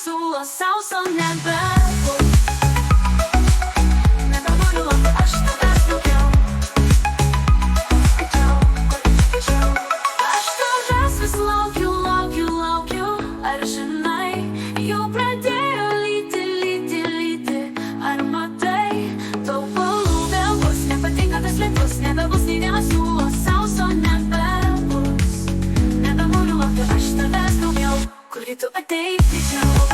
siūlo sauso nebebus. Nebegaliu laukti, aš tavęs daugiau. Aš tavęs vis laukiu, laukiu, laukiu. Ar žinai, jau pradėjo lyti. Ar matai, tau balų vėl bus. Nepatinka tas lietus, nebebus nei vienas siūlo sauso nebebus. Nebegaliu laukti, aš tavęs daugiau. Kur tu ateisi, žinau.